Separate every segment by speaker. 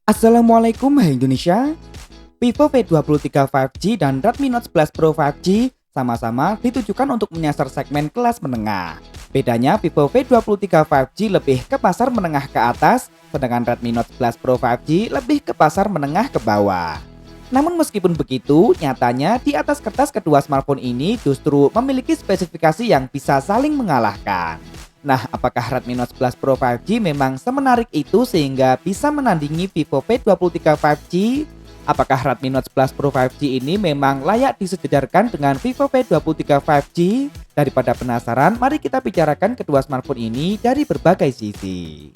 Speaker 1: Assalamualaikum hai Indonesia. Vivo V23 5G dan Redmi Note 11 Pro 5G sama-sama ditujukan untuk menyasar segmen kelas menengah. Bedanya Vivo V23 5G lebih ke pasar menengah ke atas, sedangkan Redmi Note 11 Pro 5G lebih ke pasar menengah ke bawah. Namun meskipun begitu, nyatanya di atas kertas kedua smartphone ini justru memiliki spesifikasi yang bisa saling mengalahkan. Nah, apakah Redmi Note 11 Pro 5G memang semenarik itu sehingga bisa menandingi Vivo V23 5G? Apakah Redmi Note 11 Pro 5G ini memang layak disejajarkan dengan Vivo V23 5G? Daripada penasaran, mari kita bicarakan kedua smartphone ini dari berbagai sisi.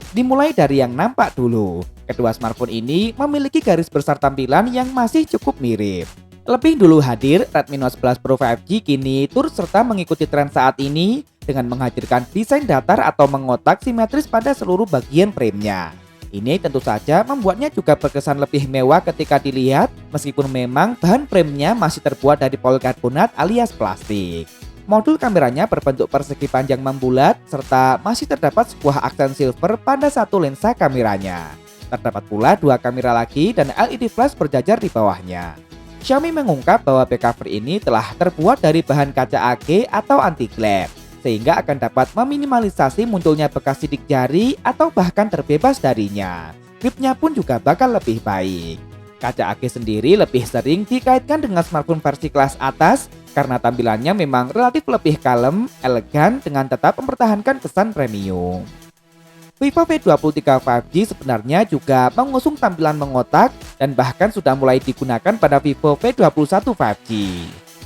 Speaker 1: Dimulai dari yang nampak dulu. Kedua smartphone ini memiliki garis besar tampilan yang masih cukup mirip. Lebih dulu hadir, Redmi Note 11 Pro 5G kini turut serta mengikuti tren saat ini dengan menghadirkan desain datar atau mengotak simetris pada seluruh bagian framenya. Ini tentu saja membuatnya juga berkesan lebih mewah ketika dilihat, meskipun memang bahan framenya masih terbuat dari polikarbonat alias plastik. Modul kameranya berbentuk persegi panjang membulat, serta masih terdapat sebuah aksen silver pada satu lensa kameranya. Terdapat pula dua kamera lagi dan LED flash berjajar di bawahnya. Xiaomi mengungkap bahwa back cover ini telah terbuat dari bahan kaca AG atau anti-glare, sehingga akan dapat meminimalisasi munculnya bekas sidik jari atau bahkan terbebas darinya. Gripnya pun juga bakal lebih baik. Kaca AG sendiri lebih sering dikaitkan dengan smartphone versi kelas atas karena tampilannya memang relatif lebih kalem, elegan dengan tetap mempertahankan kesan premium. Vivo V23 5G sebenarnya juga mengusung tampilan mengotak dan bahkan sudah mulai digunakan pada Vivo V21 5G.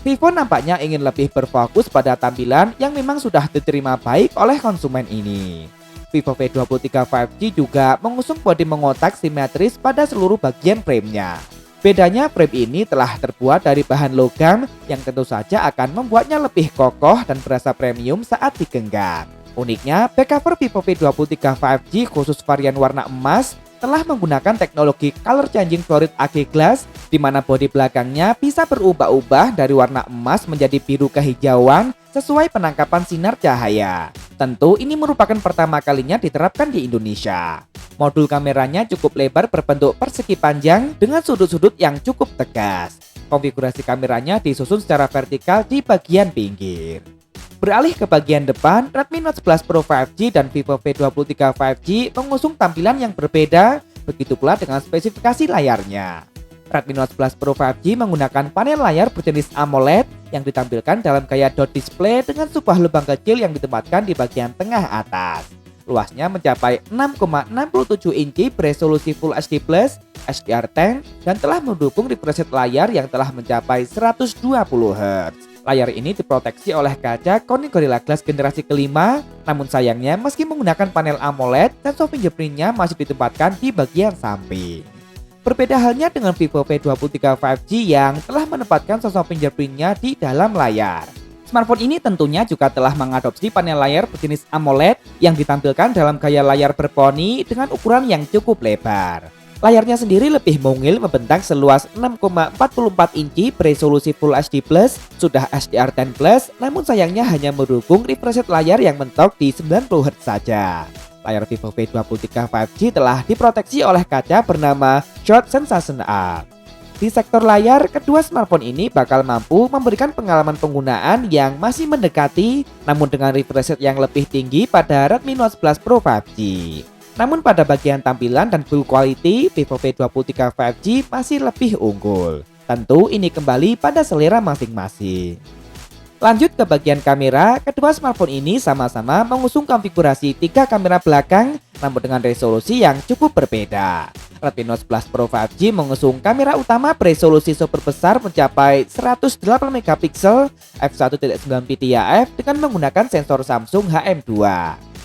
Speaker 1: Vivo nampaknya ingin lebih berfokus pada tampilan yang memang sudah diterima baik oleh konsumen ini. Vivo V23 5G juga mengusung bodi mengotak simetris pada seluruh bagian framenya. Bedanya frame ini telah terbuat dari bahan logam yang tentu saja akan membuatnya lebih kokoh dan berasa premium saat digenggam. Uniknya, back cover Vivo V23 5G khusus varian warna emas telah menggunakan teknologi Color Changing Fluorid AG Glass, di mana bodi belakangnya bisa berubah-ubah dari warna emas menjadi biru kehijauan sesuai penangkapan sinar cahaya. Tentu ini merupakan pertama kalinya diterapkan di Indonesia. Modul kameranya cukup lebar berbentuk persegi panjang dengan sudut-sudut yang cukup tegas. Konfigurasi kameranya disusun secara vertikal di bagian pinggir. Beralih ke bagian depan, Redmi Note 11 Pro 5G dan Vivo V23 5G mengusung tampilan yang berbeda, begitu pula dengan spesifikasi layarnya. Redmi Note 11 Pro 5G menggunakan panel layar berjenis AMOLED yang ditampilkan dalam gaya dot display dengan sebuah lubang kecil yang ditempatkan di bagian tengah atas. Luasnya mencapai 6,67 inci beresolusi Full HD+, HDR10, dan telah mendukung refresh rate layar yang telah mencapai 120 Hz. Layar ini diproteksi oleh kaca Corning Gorilla Glass generasi kelima, namun sayangnya meski menggunakan panel AMOLED, sensor fingerprintnya masih ditempatkan di bagian samping. Berbeda halnya dengan Vivo V23 5G yang telah menempatkan sensor fingerprintnya di dalam layar. Smartphone ini tentunya juga telah mengadopsi panel layar berjenis AMOLED yang ditampilkan dalam gaya layar berponi dengan ukuran yang cukup lebar. Layarnya sendiri lebih mungil membentang seluas 6,44 inci beresolusi Full HD+, sudah HDR10+, namun sayangnya hanya mendukung refresh rate layar yang mentok di 90 Hz saja. Layar Vivo V23 5G telah diproteksi oleh kaca bernama Short Sensation Up. Di sektor layar, kedua smartphone ini bakal mampu memberikan pengalaman penggunaan yang masih mendekati, namun dengan refresh rate yang lebih tinggi pada Redmi Note 11 Pro 5G. Namun pada bagian tampilan dan build quality, Vivo V23 5G masih lebih unggul. Tentu ini kembali pada selera masing-masing. Lanjut ke bagian kamera, kedua smartphone ini sama-sama mengusung konfigurasi 3 kamera belakang, namun dengan resolusi yang cukup berbeda. Redmi Note 11 Pro 5G mengusung kamera utama beresolusi super besar mencapai 108 MP f1.9 PTAF dengan menggunakan sensor Samsung HM2.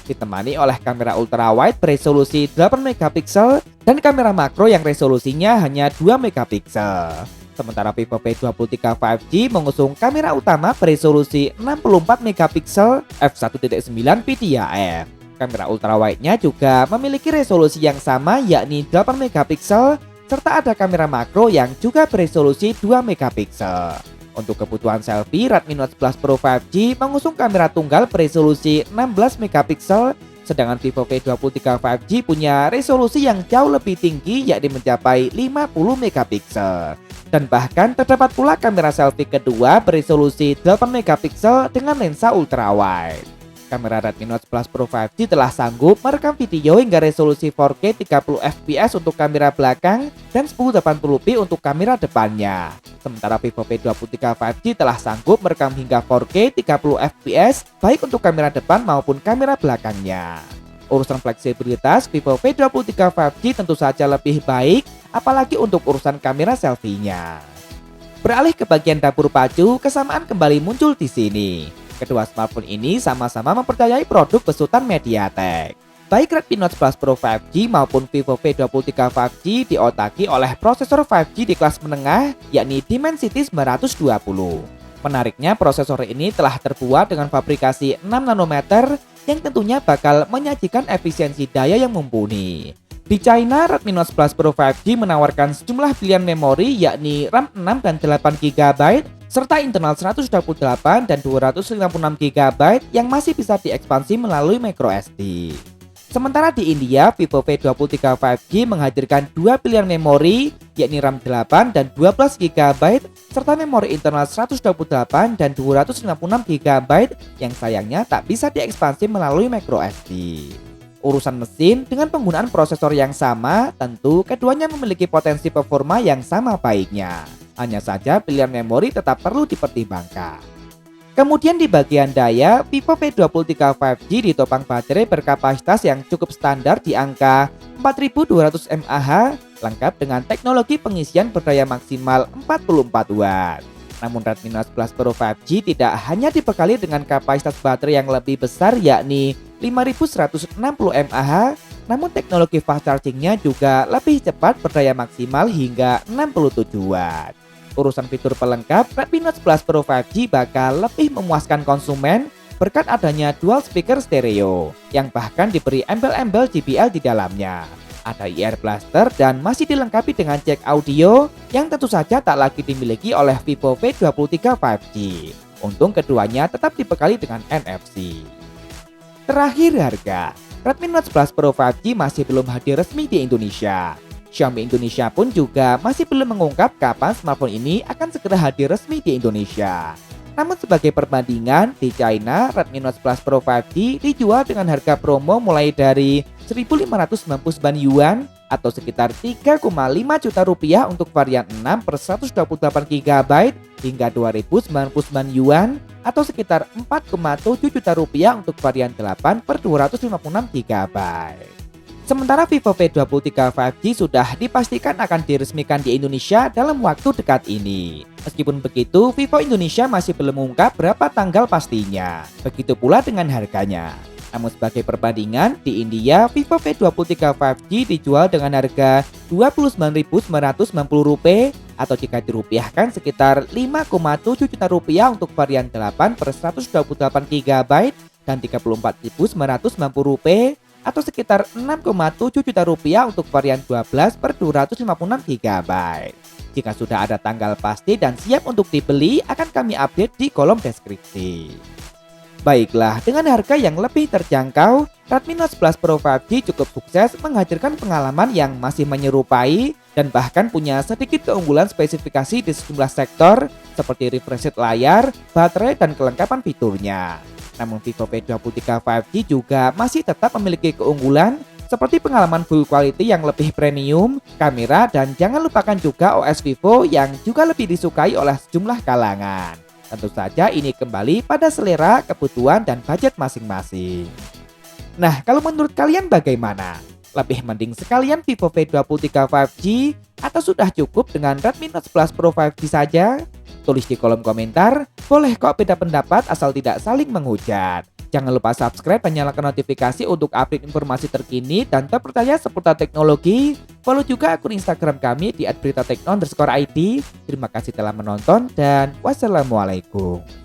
Speaker 1: Ditemani oleh kamera ultrawide beresolusi 8 MP dan kamera makro yang resolusinya hanya 2 MP. Sementara Vivo V23 5G mengusung kamera utama beresolusi 64 MP f1.9 PTAF. Kamera ultrawide-nya juga memiliki resolusi yang sama yakni 8 MP serta ada kamera makro yang juga beresolusi 2 MP. Untuk kebutuhan selfie, Redmi Note 11 Pro 5G mengusung kamera tunggal beresolusi 16 MP Sedangkan Vivo V23 5G punya resolusi yang jauh lebih tinggi yakni mencapai 50 megapiksel. Dan bahkan terdapat pula kamera selfie kedua beresolusi 8 megapiksel dengan lensa ultrawide. Kamera Redmi Note 11 Pro 5G telah sanggup merekam video hingga resolusi 4K 30 fps untuk kamera belakang dan 1080p untuk kamera depannya. Sementara Vivo V23 5G telah sanggup merekam hingga 4K 30 fps baik untuk kamera depan maupun kamera belakangnya. Urusan fleksibilitas Vivo V23 5G tentu saja lebih baik, apalagi untuk urusan kamera selfie-nya. Beralih ke bagian dapur pacu, kesamaan kembali muncul di sini. Kedua smartphone ini sama-sama mempercayai produk besutan MediaTek. Baik Redmi Note 11 Pro 5G maupun Vivo V23 5G diotaki oleh prosesor 5G di kelas menengah yakni Dimensity 920. Menariknya prosesor ini telah terbuat dengan fabrikasi 6 nanometer yang tentunya bakal menyajikan efisiensi daya yang mumpuni. Di China, Redmi Note 11 Pro 5G menawarkan sejumlah pilihan memori yakni RAM 6 dan 8GB serta internal 128 dan 256GB yang masih bisa diekspansi melalui microSD. Sementara di India, Vivo V23 5G menghadirkan dua pilihan memori yakni RAM 8 dan 12GB serta memori internal 128 dan 256GB yang sayangnya tak bisa diekspansi melalui microSD. Urusan mesin dengan penggunaan prosesor yang sama, tentu keduanya memiliki potensi performa yang sama baiknya. Hanya saja pilihan memori tetap perlu dipertimbangkan. Kemudian di bagian daya, Vivo V23 5G ditopang baterai berkapasitas yang cukup standar di angka 4200 mAh, lengkap dengan teknologi pengisian berdaya maksimal 44 Watt. Namun Redmi Note 11 Pro 5G tidak hanya dibekali dengan kapasitas baterai yang lebih besar yakni 5160 mAh, namun teknologi fast chargingnya juga lebih cepat berdaya maksimal hingga 67 Watt. Urusan fitur pelengkap, Redmi Note 11 Pro 5G bakal lebih memuaskan konsumen berkat adanya dual speaker stereo yang bahkan diberi embel-embel JBL di dalamnya. Ada IR Blaster dan masih dilengkapi dengan jack audio yang tentu saja tak lagi dimiliki oleh Vivo V23 5G. Untung keduanya tetap dibekali dengan NFC. Terakhir harga, Redmi Note 11 Pro 5G masih belum hadir resmi di Indonesia. Xiaomi Indonesia pun juga masih belum mengungkap kapan smartphone ini akan segera hadir resmi di Indonesia. Namun sebagai perbandingan, di China, Redmi Note 11 Pro 5G dijual dengan harga promo mulai dari 1.599 yuan atau sekitar 3,5 juta rupiah untuk varian 6 per 128GB hingga 2.099 yuan atau sekitar 4,7 juta rupiah untuk varian 8 per 256GB. Sementara Vivo V23 5G sudah dipastikan akan diresmikan di Indonesia dalam waktu dekat ini. Meskipun begitu, Vivo Indonesia masih belum mengungkap berapa tanggal pastinya. Begitu pula dengan harganya. Namun sebagai perbandingan, di India, Vivo V23 5G dijual dengan harga Rp29.990 atau jika dirupiahkan sekitar 5,7 juta rupiah untuk varian 8 per 128GB dan Rp34.990 atau sekitar 6,7 juta rupiah untuk varian 12 per 256GB. Jika sudah ada tanggal pasti dan siap untuk dibeli, akan kami update di kolom deskripsi. Baiklah, dengan harga yang lebih terjangkau, Redmi Note 11 Pro 5G cukup sukses menghadirkan pengalaman yang masih menyerupai dan bahkan punya sedikit keunggulan spesifikasi di sejumlah sektor seperti refresh rate layar, baterai, dan kelengkapan fiturnya. Namun Vivo V23 5G juga masih tetap memiliki keunggulan seperti pengalaman full quality yang lebih premium, kamera, dan jangan lupakan juga OS Vivo yang juga lebih disukai oleh sejumlah kalangan. Tentu saja ini kembali pada selera, kebutuhan, dan budget masing-masing. Nah, kalau menurut kalian bagaimana? Lebih mending sekalian Vivo V23 5G atau sudah cukup dengan Redmi Note 11 Pro 5G saja? Tulis di kolom komentar, boleh kok beda pendapat asal tidak saling menghujat. Jangan lupa subscribe dan nyalakan notifikasi untuk update informasi terkini dan terpercaya seputar teknologi. Follow juga akun Instagram kami di @beritatekno_id. Terima kasih telah menonton dan wassalamualaikum.